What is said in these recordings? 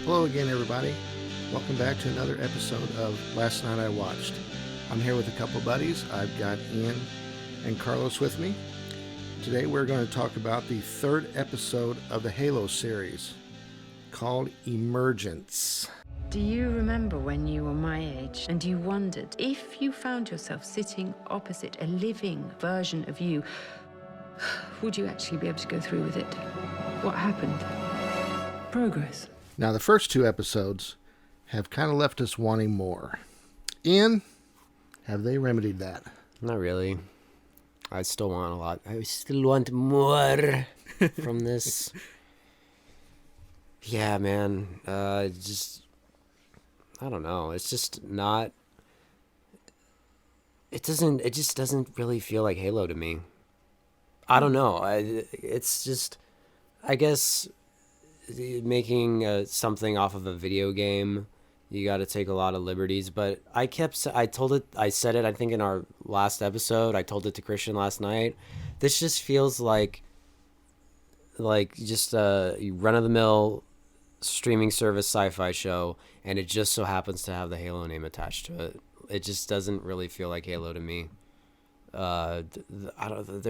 Hello again, everybody. Welcome back to another episode of Last Night I Watched. I'm here with a couple buddies. I've got Ian and Carlos with me. Today we're going to talk about the third episode of the Halo series called Emergence. Do you remember when you were my age and you wondered if you found yourself sitting opposite a living version of you, would you actually be able to go through with it? What happened? Progress. Now, the first two episodes have kind of left us wanting more. Ian, have they remedied that? Not really. I still want a lot. I still want more from this. Yeah, man. I don't know. It's just not. It just doesn't really feel like Halo to me. I don't know. It's just, I guess, making something off of a video game, you got to take a lot of liberties. But I said it, I think in our last episode, I told it to Christian last night. This just feels like just a run-of-the-mill streaming service sci-fi show, and it just so happens to have the Halo name attached to it. It just doesn't really feel like Halo to me. There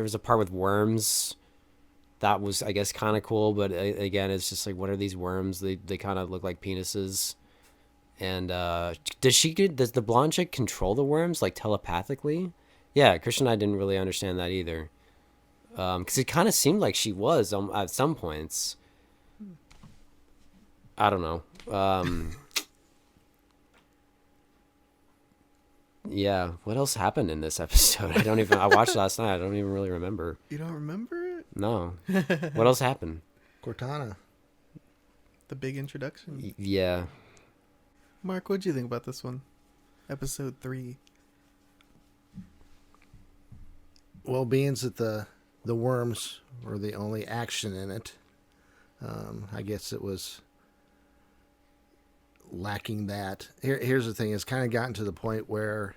was a part with worms that was, I guess, kind of cool, but again, it's just like, what are these worms? They kind of look like penises. And does the blonde chick control the worms like telepathically? Yeah, Christian and I didn't really understand that either, because it kind of seemed like she was at some points. I don't know. Yeah, what else happened in this episode? I watched last night. I don't even really remember. You don't remember it? No. What else happened? Cortana. The big introduction. Yeah. Mark, what'd you think about this one? Episode 3. Well, being that the worms were the only action in it, I guess it was lacking that. Here's the thing: it's kind of gotten to the point where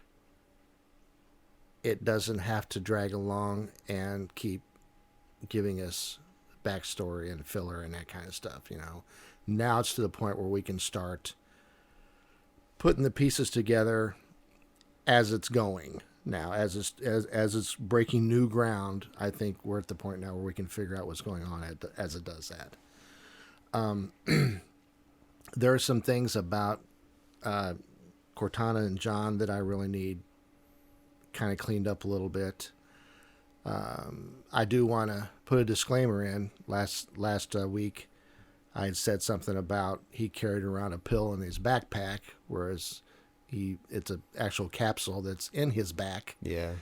it doesn't have to drag along and keep giving us backstory and filler and that kind of stuff. Now it's to the point where we can start putting the pieces together as it's going. Now, as it's breaking new ground, I think we're at the point now where we can figure out what's going on as it does that. There are some things about Cortana and John that I really need kind of cleaned up a little bit. I do want to put a disclaimer in. Last week, I had said something about he carried around a pill in his backpack, whereas it's an actual capsule that's in his back. Yeah.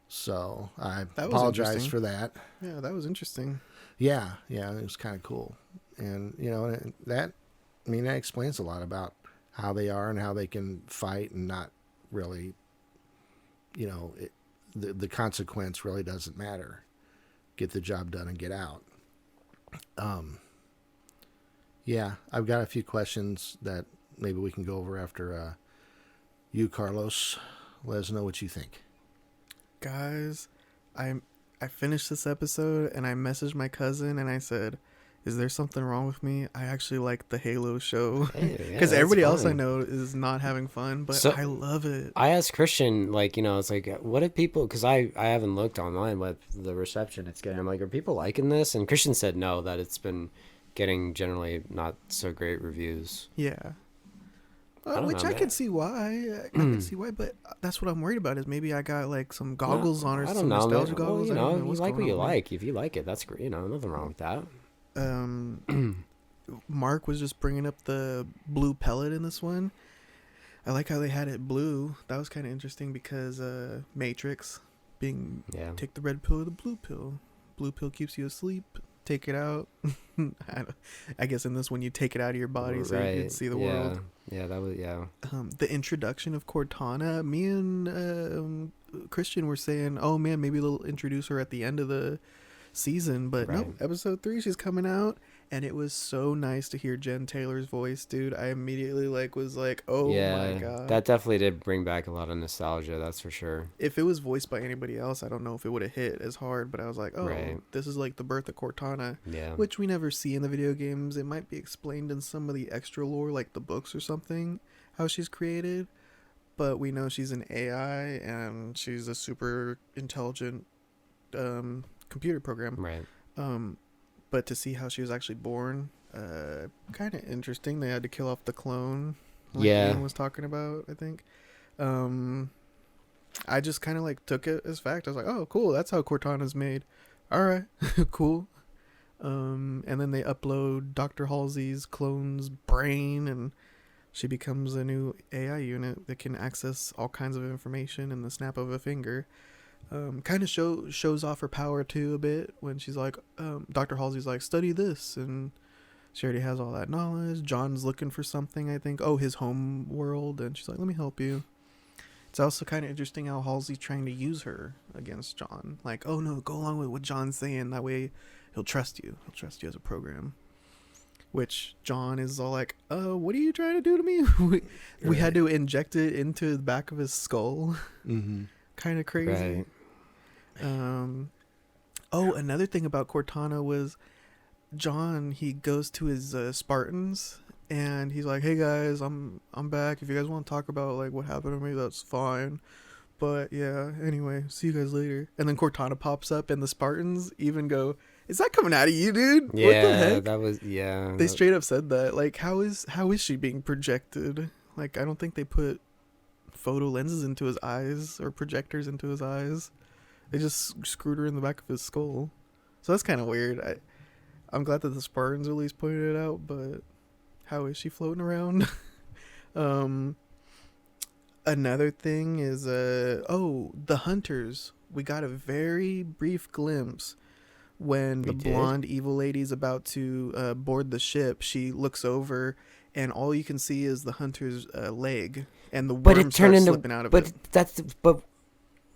So I apologize for that. Yeah, that was interesting. Yeah, it was kind of cool. And, that explains a lot about how they are and how they can fight and not really, the consequence really doesn't matter. Get the job done and get out. Yeah, I've got a few questions that maybe we can go over after you, Carlos. Let us know what you think. Guys, I finished this episode and I messaged my cousin and I said, is there something wrong with me? I actually like the Halo show. Because everybody else I know is not having fun, but I love it. I asked Christian, it's like, what if people, because I haven't looked online what the reception it's getting. I'm like, are people liking this? And Christian said no, that it's been getting generally not so great reviews. Yeah. I could see why. I can see why, but that's what I'm worried about is maybe I got like some goggles on or some nostalgia goggles. Well, you like what you like. If you like it, that's great. Nothing wrong with that. Mark was just bringing up the blue pellet in this one. I like how they had it blue. That was kind of interesting because Matrix take the red pill or the blue pill. Blue pill keeps you asleep. Take it out. I guess in this one you take it out of your body so you can see the world. Yeah, that was the introduction of Cortana. Me and Christian were saying, oh man, maybe they'll introduce her at the end of the season, but no, episode 3 she's coming out And it was so nice to hear Jen Taylor's voice, dude. I immediately was like, oh my god. That definitely did bring back a lot of nostalgia, that's for sure. If it was voiced by anybody else, I don't know if it would have hit as hard, but I was like, oh, this is like the birth of Cortana, which we never see in the video games. It might be explained in some of the extra lore, like the books or something, how she's created, but we know she's an AI and she's a super intelligent computer program. Right. But to see how she was actually born, kind of interesting. They had to kill off the clone, like Ian was talking about, I think. I just kind of took it as fact. I was like, oh, cool, that's how Cortana's made. All right, cool. And then they upload Dr. Halsey's clone's brain, and she becomes a new AI unit that can access all kinds of information in the snap of a finger. Kind of shows off her power too a bit when she's like, Dr. Halsey's like, study this, and she already has all that knowledge. John's looking for something, I think. Oh, his home world, and she's like, let me help you. It's also kind of interesting how Halsey's trying to use her against John. Like, oh no, go along with what John's saying. That way he'll trust you. He'll trust you as a program. Which John is all like, what are you trying to do to me? we had to inject it into the back of his skull. Mm-hmm. Kind of crazy. Right. Another thing about Cortana was John, he goes to his Spartans and he's like, hey guys, I'm back. If you guys want to talk about what happened to me, that's fine. But yeah, anyway, see you guys later. And then Cortana pops up and the Spartans even go, is that coming out of you, dude? Yeah, what the heck? That was, They straight up said that. How is she being projected? I don't think they put photo lenses into his eyes or projectors into his eyes. They just screwed her in the back of his skull. So that's kind of weird. I'm glad that the Spartans at least pointed it out, but how is she floating around? Another thing is the hunters. We got a very brief glimpse when the blonde evil lady's about to board the ship. She looks over and all you can see is the hunter's leg, and the worms start slipping out of it. But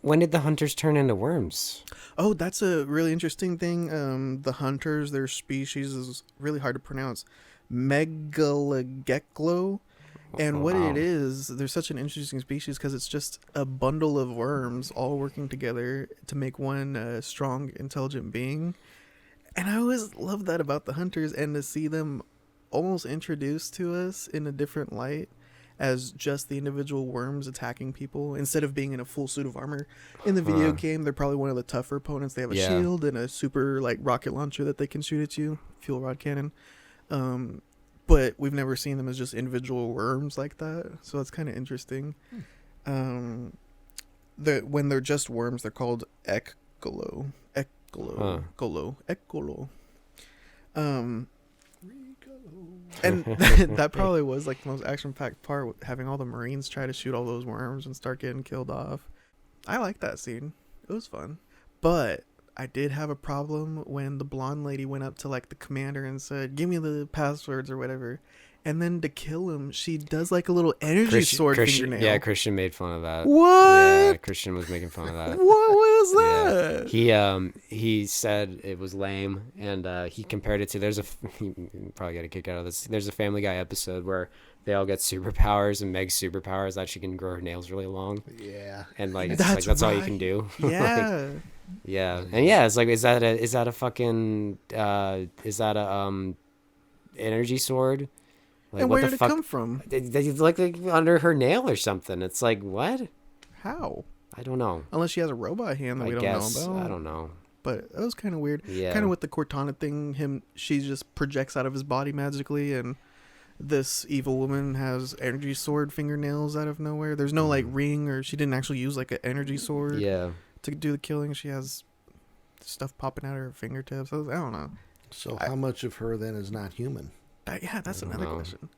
when did the hunters turn into worms? Oh, that's a really interesting thing. The hunters, their species is really hard to pronounce. Lekgolo. And what it is, they're such an interesting species because it's just a bundle of worms all working together to make one strong, intelligent being. And I always love that about the hunters, and to see them almost introduced to us in a different light as just the individual worms attacking people instead of being in a full suit of armor. In the video game, they're probably one of the tougher opponents. They have a shield and a super rocket launcher that they can shoot at you, fuel rod cannon. But we've never seen them as just individual worms like that, so that's kind of interesting. When they're just worms, they're called Lekgolo. Lekgolo. And that probably was the most action-packed part, having all the Marines try to shoot all those worms and start getting killed off. I like that scene. It was fun. But I did have a problem when the blonde lady went up to the commander and said, give me the passwords or whatever. And then to kill him, she does a little energy sword fingernail. Yeah, Christian made fun of that. What? Yeah, Christian was making fun of that. What was that? Yeah. He said it was lame, and he compared it to, you probably got a kick out of this. There's a Family Guy episode where they all get superpowers, and Meg's superpower is that she can grow her nails really long. Yeah. And that's all you can do. Yeah. Yeah. And yeah, it's is that a energy sword? And where did it come from? Like under her nail or something. It's what? How? I don't know. Unless she has a robot hand that we don't know about. I don't know. But that was kind of weird. Yeah. Kind of with the Cortana thing, she just projects out of his body magically, and this evil woman has energy sword fingernails out of nowhere. There's no ring, or she didn't actually use an energy sword to do the killing. She has stuff popping out of her fingertips. I don't know. So how much of her then is not human? That's another question.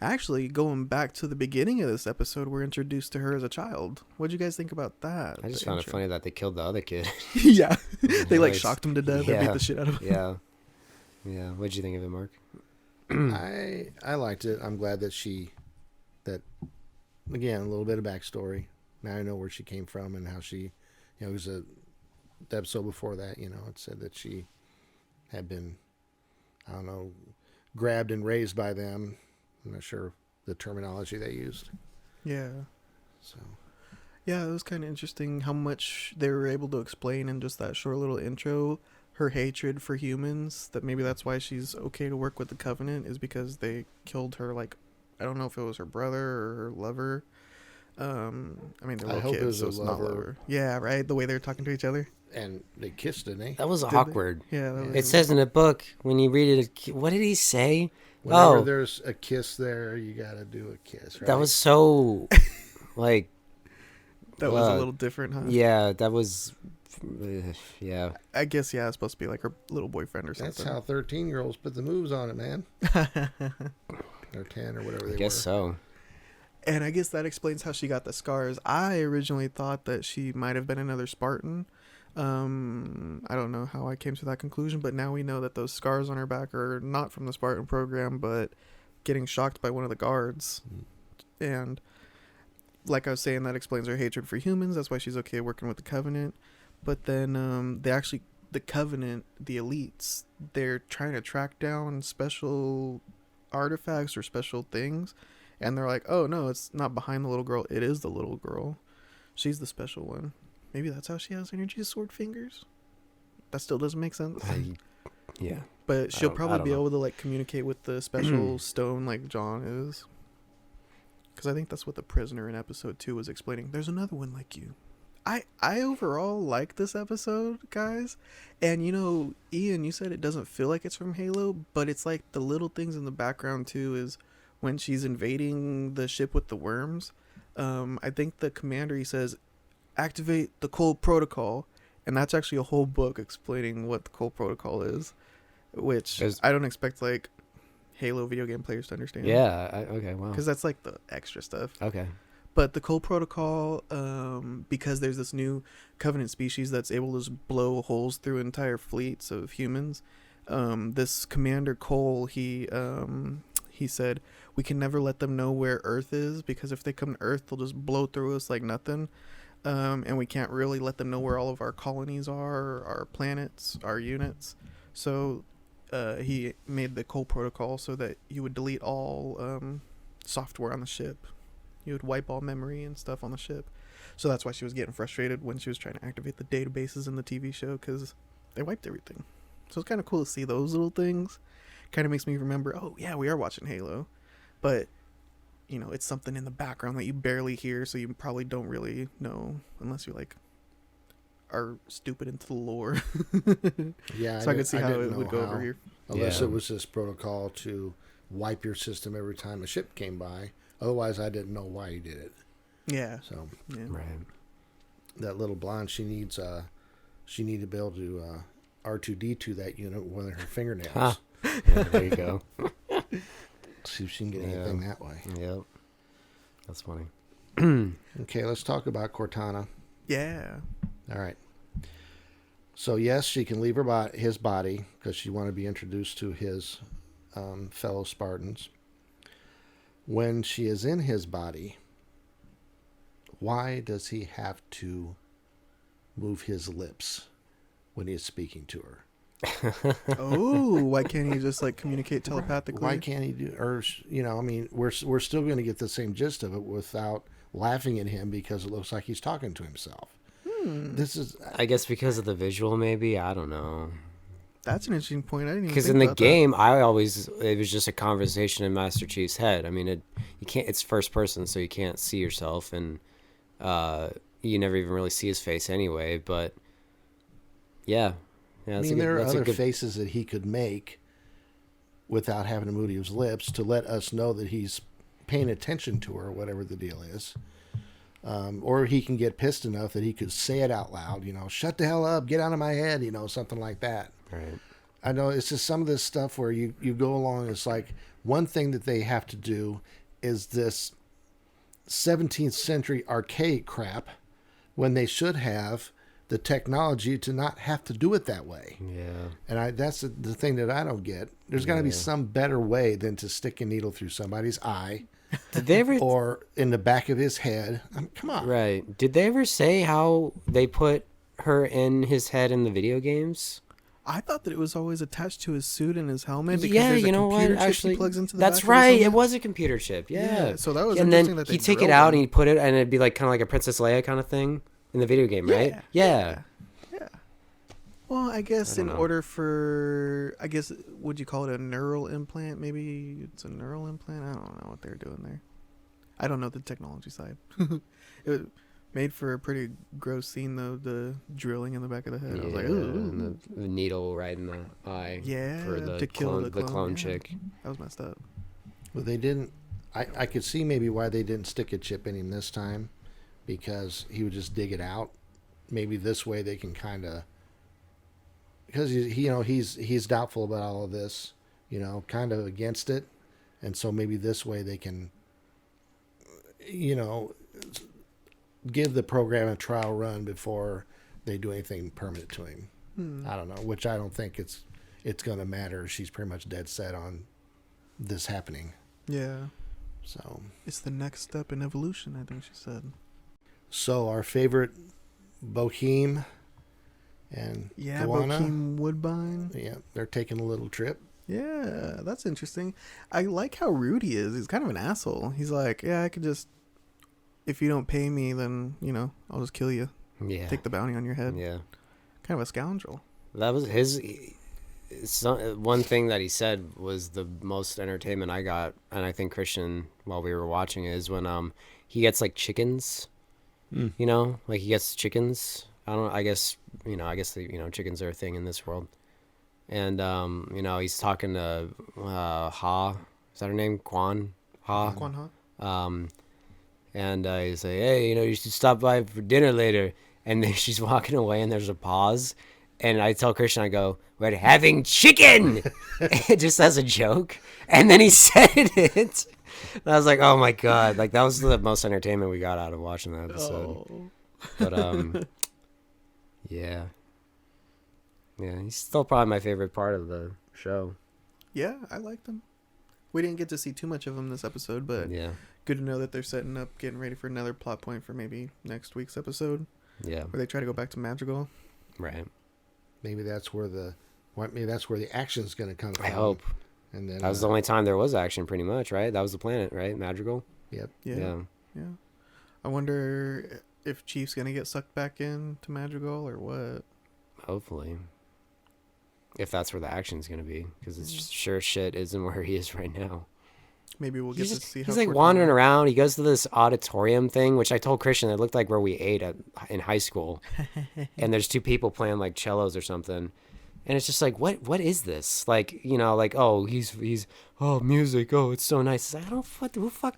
Actually, going back to the beginning of this episode, we're introduced to her as a child. What'd you guys think about that? I just found it funny that they killed the other kid. Yeah. They shocked him to death and beat the shit out of him. Yeah. What'd you think of it, Mark? I liked it. I'm glad that again, a little bit of backstory. Now I know where she came from and how she, it was the episode before that, it said that she had been I don't know, grabbed and raised by them. I'm not sure the terminology they used. Yeah. So. Yeah, it was kind of interesting how much they were able to explain in just that short little intro. Her hatred for humans, that maybe that's why she's okay to work with the Covenant, is because they killed her, like, I don't know if it was her brother or her lover. I mean, they're little kids, so it's not lover. Yeah, right? The way they were talking to each other. And they kissed, didn't they? That was awkward. Yeah, that was... It says in the book, when you read it, what did he say? Whenever there's a kiss there, you got to do a kiss, right? That was so, like... That was a little different, huh? Yeah, that was... yeah. I guess, yeah, it's supposed to be like her little boyfriend or something. That's how 13-year-olds put the moves on it, man. Or 10 or whatever they were. I guess so. And I guess that explains how she got the scars. I originally thought that she might have been another Spartan. I don't know how I came to that conclusion, but now we know that those scars on her back are not from the Spartan program, but getting shocked by one of the guards. And like I was saying, that explains her hatred for humans. That's why she's okay working with the Covenant. But then the Covenant, the elites, they're trying to track down special artifacts or special things. And they're like, oh, no, it's not behind the little girl. It is the little girl. She's the special one. Maybe that's how she has energy sword fingers. That still doesn't make sense. Yeah. But she'll probably be able to, like, communicate with the special stone like John is. Because I think that's what the prisoner in episode 2 was explaining. There's another one like you. I overall like this episode, guys. And, you know, Ian, you said it doesn't feel like it's from Halo, but it's like the little things in the background, too, is when she's invading the ship with the worms. I think the commander, he says, activate the cold protocol. And that's actually a whole book explaining what the cold protocol is, which I don't expect, like, Halo video game players to understand. Yeah, okay, wow. Because that's, like, the extra stuff. Okay. But the cold protocol, because there's this new Covenant species that's able to just blow holes through entire fleets of humans, this Commander Cole, he said, we can never let them know where Earth is, because if they come to Earth, they'll just blow through us like nothing. And we can't really let them know where all of our colonies are, our planets, our units. So he made the cold protocol so that you would delete all software on the ship. You would wipe all memory and stuff on the ship. So that's why she was getting frustrated when she was trying to activate the databases in the TV show, because they wiped everything. So it's kind of cool to see those little things. Kind of makes me remember, oh, yeah, we are watching Halo. But, you know, it's something in the background that you barely hear, so you probably don't really know unless you, like, are stupid into the lore. Yeah, so I could see how it would go over here. Unless it was this protocol to wipe your system every time a ship came by. Otherwise, I didn't know why he did it. Yeah. So, yeah. Right. That little blonde, she needed to be able to R2D2 that unit with one of her fingernails. Huh. Yeah, there you go. See if she can get anything that way. Yep. That's funny. Okay, let's talk about Cortana. Yeah. All right. So, yes, she can leave his body because she wanted to be introduced to his fellow Spartans. When she is in his body, why does he have to move his lips when he is speaking to her? Oh, why can't he just, like, communicate telepathically? Why can't he do, or, you know, I mean, we're still going to get the same gist of it without laughing at him because it looks like he's talking to himself. This is, I guess because of the visual, maybe. I don't know. That's an interesting point. I didn't even Because think in the about game, it was just a conversation in Master Chief's head. I mean, you can't. It's first person, so you can't see yourself, and you never even really see his face anyway. But yeah, I mean, there are other faces that he could make without having to move his lips to let us know that he's paying attention to her, whatever the deal is. Or he can get pissed enough that he could say it out loud, you know, shut the hell up, get out of my head, you know, something like that. Right. I know it's just some of this stuff where you go along. It's like one thing that they have to do is this 17th century archaic crap when they should have the technology to not have to do it that way. Yeah. And that's the thing that I don't get. There's got to be some better way than to stick a needle through somebody's eye. Did they ever... or in the back of his head. Come on. Right. Did they ever say how they put her in his head in the video games? I thought that it was always attached to his suit and his helmet. Because Yeah, there's a you know what? computer chip Actually, he plugs into the that's back of his right. It helmet. was a computer chip. Yeah. So that was and interesting then that they he'd take it drilled out him. and he'd put it, and it'd be like kind of like a Princess Leia kind of thing in the video game, right? Yeah. Well, I guess I don't in know. order for, I guess, would you call it a neural implant? Maybe it's a neural implant. I don't know what they're doing there. I don't know the technology side. It made for a pretty gross scene though. The drilling in the back of the head. I was like, ooh. And the needle right in the eye. Yeah, For the to kill the clone, yeah. chick. That was messed up. Well, they didn't. I could see maybe why they didn't stick a chip in him this time, because he would just dig it out. Maybe this way they can kind of, because he's doubtful about all of this, kind of against it, and so maybe this way they can, give the program a trial run before they do anything permanent to him. I don't know, which I don't think it's going to matter. She's pretty much dead set on this happening. Yeah. So It's the next step in evolution, I think she said. So our favorite Bokeem and Yeah, Goanna, Bokeem Woodbine. yeah, they're taking a little trip. Yeah, that's interesting. I like how rude he is. He's kind of an asshole. He's like, yeah, I could just, if you don't pay me, then, I'll just kill you. Yeah. Take the bounty on your head. Yeah. Kind of a scoundrel. That was his. One thing that he said was the most entertainment I got, and I think Christian, while we were watching it, is when he gets like chickens. Like he gets chickens. I guess chickens are a thing in this world. And he's talking to Ha. Is that her name? Quan Ha. Quan Ha. And he's like, hey, you should stop by for dinner later. And then she's walking away, and there's a pause. And I tell Christian, I go, we're having chicken! Just as a joke. And then he said it. And I was like, oh my God. Like, that was the most entertainment we got out of watching that episode. Oh. But, yeah. Yeah, he's still probably my favorite part of the show. Yeah, I liked him. We didn't get to see too much of him this episode, but Yeah. good to know that they're setting up, getting ready for another plot point for maybe next week's episode, Yeah. where they try to go back to Madrigal. Right. Maybe that's where the action's going to come from. I hope. And then That was the only time there was action, pretty much, right? That was the planet, right? Madrigal? Yep. Yeah. I wonder if Chief's gonna get sucked back into Madrigal or what. Hopefully. If that's where the action's going to be. Because it's sure shit isn't where he is right now. Maybe we'll get to see how He's like Cortana- wandering around. He goes to this auditorium thing, which I told Christian it looked like where we ate in high school. And there's two people playing like cellos or something. And it's just like, what is this? Like, oh, he's music. Oh, it's so nice. It's like,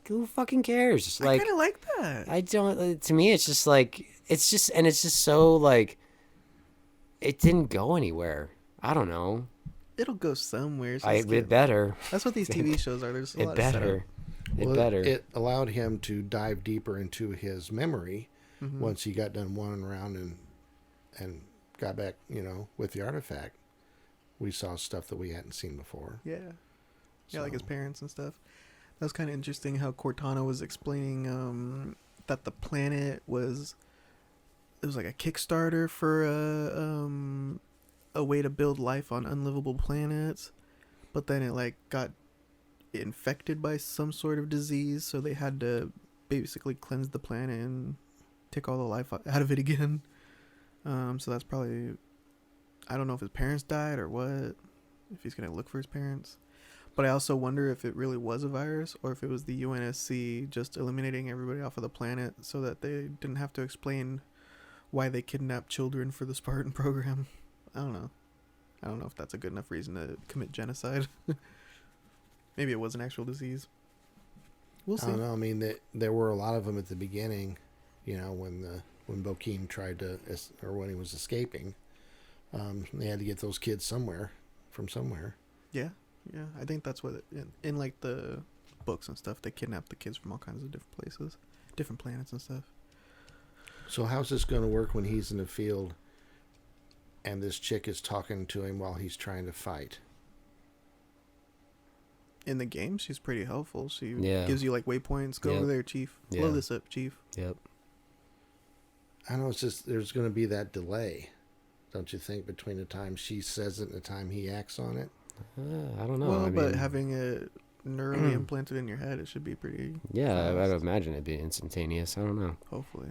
who fucking cares? I Like, kind of like that. I don't, to me, it's just like, it's just so like, it didn't go anywhere. I don't know. It'll go somewhere. So It better. That's what these TV shows are. There's a lot It of setup. better. It Well, better. It allowed him to dive deeper into his memory Mhm. once he got done wandering around and got back, with the artifact. We saw stuff that we hadn't seen before. Yeah. Yeah, like So- his parents and stuff. That was kind of interesting how Cortana was explaining that the planet was... It was like a Kickstarter for a way to build life on unlivable planets. But then it like got infected by some sort of disease. So they had to basically cleanse the planet and take all the life out of it again. So that's probably... I don't know if his parents died or what. If he's going to look for his parents. But I also wonder if it really was a virus or if it was the UNSC just eliminating everybody off of the planet so that they didn't have to explain why they kidnapped children for the Spartan program. I don't know. I don't know if that's a good enough reason to commit genocide. Maybe it was an actual disease. We'll see. I don't know. I mean, there were a lot of them at the beginning, when Bokeem tried to, or when he was escaping. They had to get those kids from somewhere. Yeah. I think that's what in like the books and stuff, they kidnap the kids from all kinds of different places, different planets and stuff. So how's this going to work when he's in the field and this chick is talking to him while he's trying to fight? In the game, she's pretty helpful. She Yeah. gives you like waypoints. Go Yep. over there, Chief. Blow Yeah. this up, Chief. Yep. I know, it's just there's going to be that delay. Don't you think, between the time she says it and the time he acts on it? I don't know. Well, but having it neurally implanted in your head, it should be pretty Yeah, fast. I'd imagine it'd be instantaneous. I don't know. Hopefully.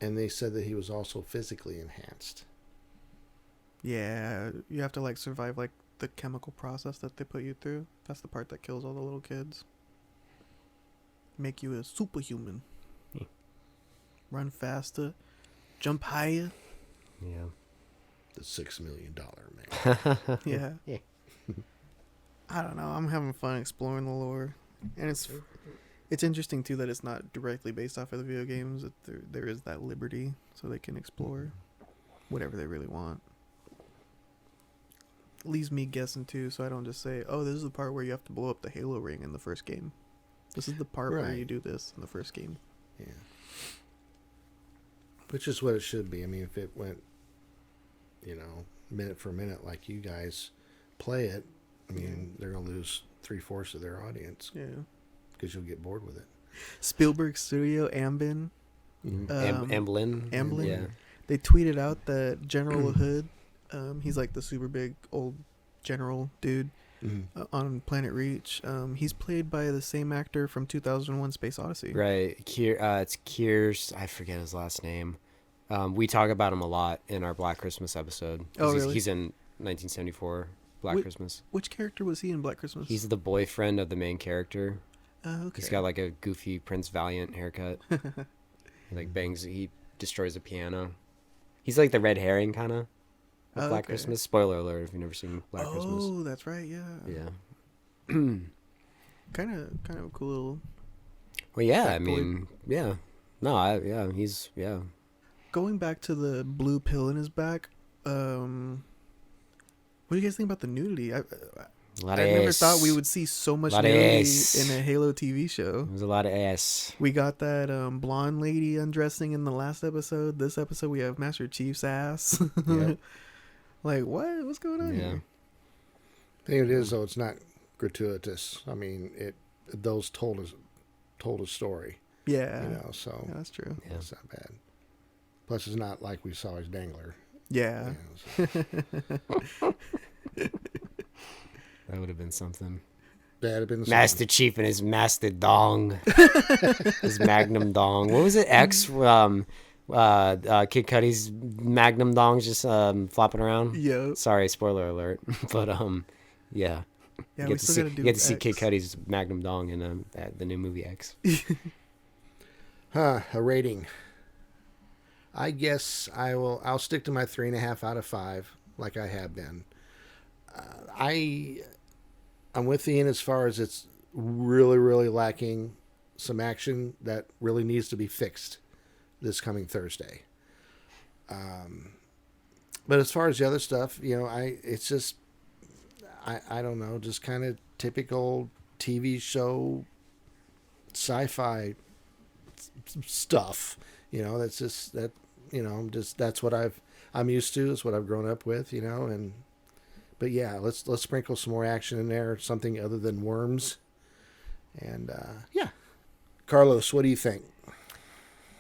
And they said that he was also physically enhanced. Yeah, you have to like survive like the chemical process that they put you through. That's the part that kills all the little kids. Make you a superhuman. Run faster, jump higher. Yeah. The $6 million man. Yeah. Yeah. I don't know. I'm having fun exploring the lore, and it's interesting too that it's not directly based off of the video games. That there is that liberty, so they can explore whatever they really want. Leaves me guessing too, so I don't just say, "Oh, this is the part where you have to blow up the Halo ring in the first game." This is the part where Right. you do this in the first game. Yeah. Which is what it should be. I mean, if it went, minute for minute like you guys play it, I mean, they're going to lose 3/4 of their audience. Yeah. Because you'll get bored with it. Spielberg Studio, Ambin. Amblin. Amblin. Yeah. They tweeted out that General Hood, he's like the super big old general dude on Planet Reach. He's played by the same actor from 2001 Space Odyssey. Right. It's Kiers. I forget his last name. We talk about him a lot in our Black Christmas episode. Oh, really? He's in 1974 Black Christmas. Which character was he in Black Christmas? He's the boyfriend of the main character. Okay. He's got like a goofy Prince Valiant haircut. He destroys a piano. He's like the red herring kind of Black Christmas. Spoiler alert if you've never seen Black Christmas. Oh, that's right. Yeah. Yeah. Kind of a cool little. Well, yeah. I Factoid. mean, yeah. No, he's Going back to the blue pill in his back. What do you guys think about the nudity? I never thought we would see so much nudity in a Halo TV show. There's a lot of ass. We got that blonde lady undressing in the last episode. This episode we have Master Chief's ass. Yep. Like what? What's going on Yeah. here? The thing it is, though, it's not gratuitous. I mean, those told a story. Yeah. So Yeah, that's true. Yeah. it's not bad. Plus, it's not like we saw his dangler. Yeah. So That would have been something. that had been Master Chief and his master dong. His magnum dong. What was it? X? Kid Cudi's magnum dong's just flopping around. Yep. Sorry, spoiler alert. But yeah. Yeah, You we get to still see, gotta do you get to see X. Kid Cudi's magnum dong in the new movie X. A rating. I guess I'll stick to my 3.5 out of 5, like I have been. I'm with Ian as far as it's really, really lacking some action that really needs to be fixed this coming Thursday. But as far as the other stuff, it's just, I don't know, just kind of typical TV show sci-fi stuff. That's just that. That's what I'm used to. It's what I've grown up with. But yeah, let's sprinkle some more action in there, something other than worms. And yeah, Carlos, what do you think?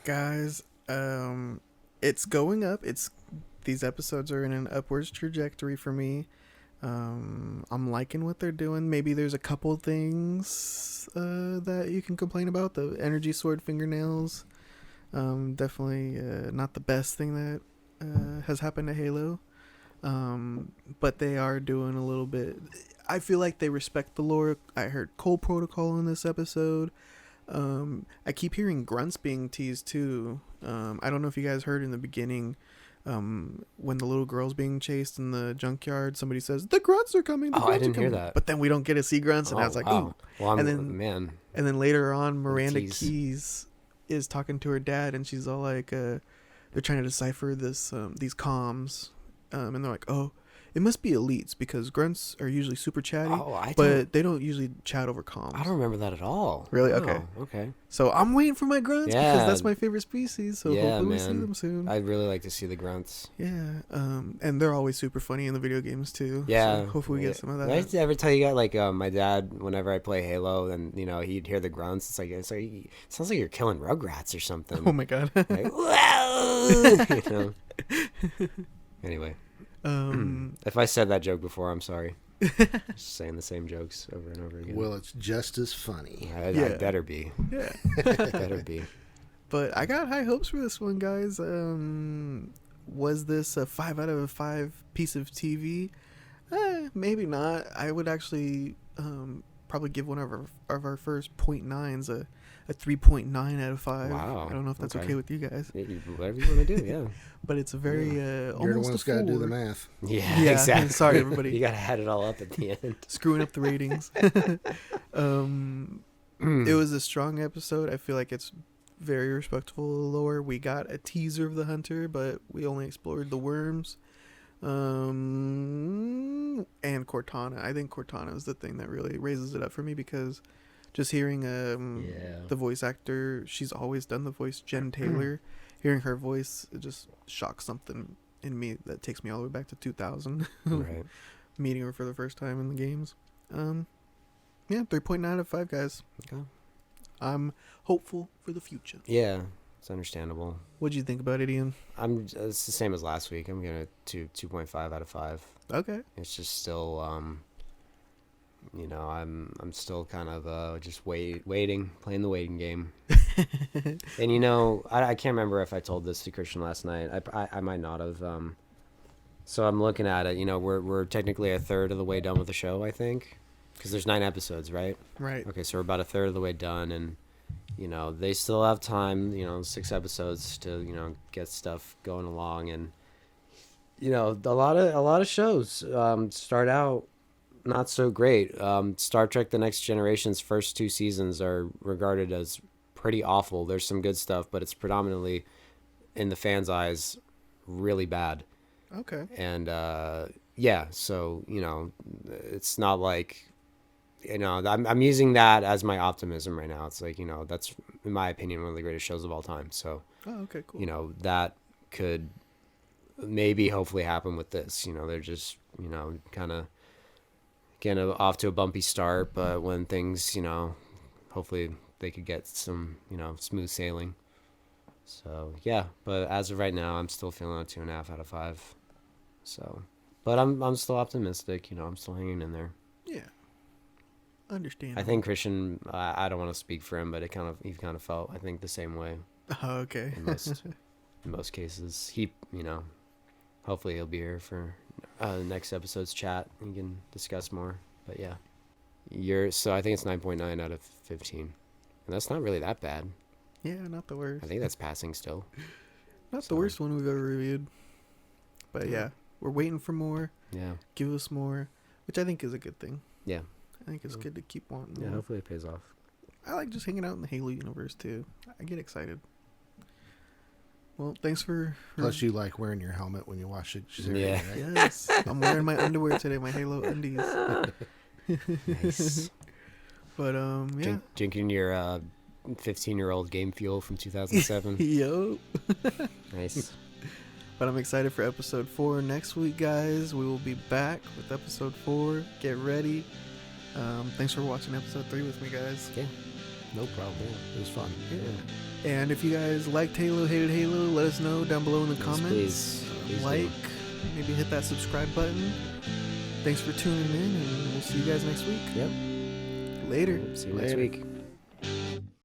Guys, it's going up. These episodes are in an upwards trajectory for me. I'm liking what they're doing. Maybe there's a couple things that you can complain about. The energy sword fingernails, definitely not the best thing that has happened to Halo. But they are doing a little bit. I feel like they respect the lore. I heard Cold Protocol in this episode. I keep hearing grunts being teased too. I don't know if you guys heard in the beginning, when the little girl's being chased in the junkyard, somebody says the grunts are coming. The Oh, I grunts are didn't hear coming." that. But then we don't get to see grunts, and I was like, wow. ooh. Well, And then- man. And then later on, Miranda tease. Keys is talking to her dad, and she's all like, they're trying to decipher this these comms, and they're like, oh, It must be elites because grunts are usually super chatty, Oh, but they don't usually chat over comms. I don't remember that at all. Really? No. Okay. Okay. So I'm waiting for my grunts because Yeah. that's my favorite species. So Yeah, hopefully we see man. them soon. I'd really like to see the grunts. Yeah. And they're always super funny in the video games too. Yeah. So hopefully we get some of that. Did I ever tell you guys, like, my dad, whenever I play Halo, and, you know, he'd hear the grunts, it sounds like you're killing Rugrats or something. Oh my god. Like, whoa! You know? Anyway. If I said that joke before, I'm sorry. Just saying the same jokes over and over again. Well, it's just as funny. I better be. Yeah. Better be. But I got high hopes for this one, guys. Was this a 5 out of 5 piece of TV? Maybe not. I would actually probably give one of our first 0.9s a 3.9 out of 5. Wow. I don't know if that's okay with you guys. Whatever you want to do, yeah. But it's a very You're the almost one's a got to do 4. the math. Yeah, Yeah, exactly. sorry, everybody. You got to add it all up at the end. Screwing up the ratings. It was a strong episode. I feel like it's very respectful of the lore. We got a teaser of the hunter, but we only explored the worms. And Cortana. I think Cortana is the thing that really raises it up for me because just hearing the voice actor, she's always done the voice, Jen Taylor. Hearing her voice, it just shocks something in me that takes me all the way back to 2000. Right. Meeting her for the first time in the games. Yeah, 3.9 out of 5, guys. Okay. I'm hopeful for the future. Yeah, it's understandable. What'd you think about it, Ian? It's the same as last week. I'm gonna 2.5 out of 5. Okay. It's just still you know, I'm still kind of just waiting, playing the waiting game. And you know, I can't remember if I told this to Christian last night. I might not have. So I'm looking at it. You know, we're technically a third of the way done with the show, I think, because there's 9 episodes, right? Right. Okay, so we're about a third of the way done, and you know, they still have time. You know, 6 episodes to get stuff going along, and you know, a lot of shows start out not so great. Star Trek: The Next Generation's first 2 seasons are regarded as pretty awful. There's some good stuff, but it's predominantly, in the fans' eyes, really bad. Okay. And yeah, so you know, it's not like, you know, I'm using that as my optimism right now. It's like, you know, that's in my opinion one of the greatest shows of all time. So, Oh, okay, cool. you know, that could maybe hopefully happen with this. You know, they're just, you know, kind of getting off to a bumpy start, but when things, you know, hopefully they could get some, you know, smooth sailing. So yeah, but as of right now, I'm still feeling a 2.5 out of 5. So, but I'm still optimistic. You know, I'm still hanging in there. Yeah. Understand. I think Christian, I don't want to speak for him, but he kind of felt, I think, the same way. Oh, okay. In most cases, he, you know, hopefully he'll be here for next episode's chat and we can discuss more. But yeah, so I think it's 9.9 out of 15, and that's not really that bad. Yeah, not the worst. I think that's passing still. Not the worst one we've ever reviewed. But yeah, we're waiting for more. Yeah. Give us more, which I think is a good thing. Yeah. I think it's good to keep wanting Yeah, more. hopefully it pays off. I like just hanging out in the Halo universe too. I get excited. Well, thanks for Plus, you like wearing your helmet when you watch it. Yeah. Right? Yes, I'm wearing my underwear today, my Halo undies. Nice. But yeah. Drinking your 15-year-old Game Fuel from 2007. Yo. Nice. But I'm excited for episode 4 next week, guys. We will be back with episode 4. Get ready. Thanks for watching episode 3 with me, guys. Yeah. No problem. It was fun. Yeah. And if you guys liked Halo, hated Halo, let us know down below in the comments. Please like, do. maybe hit that subscribe button. Thanks for tuning in, and we'll see you guys next week. Yep. Later. See you next Later. week.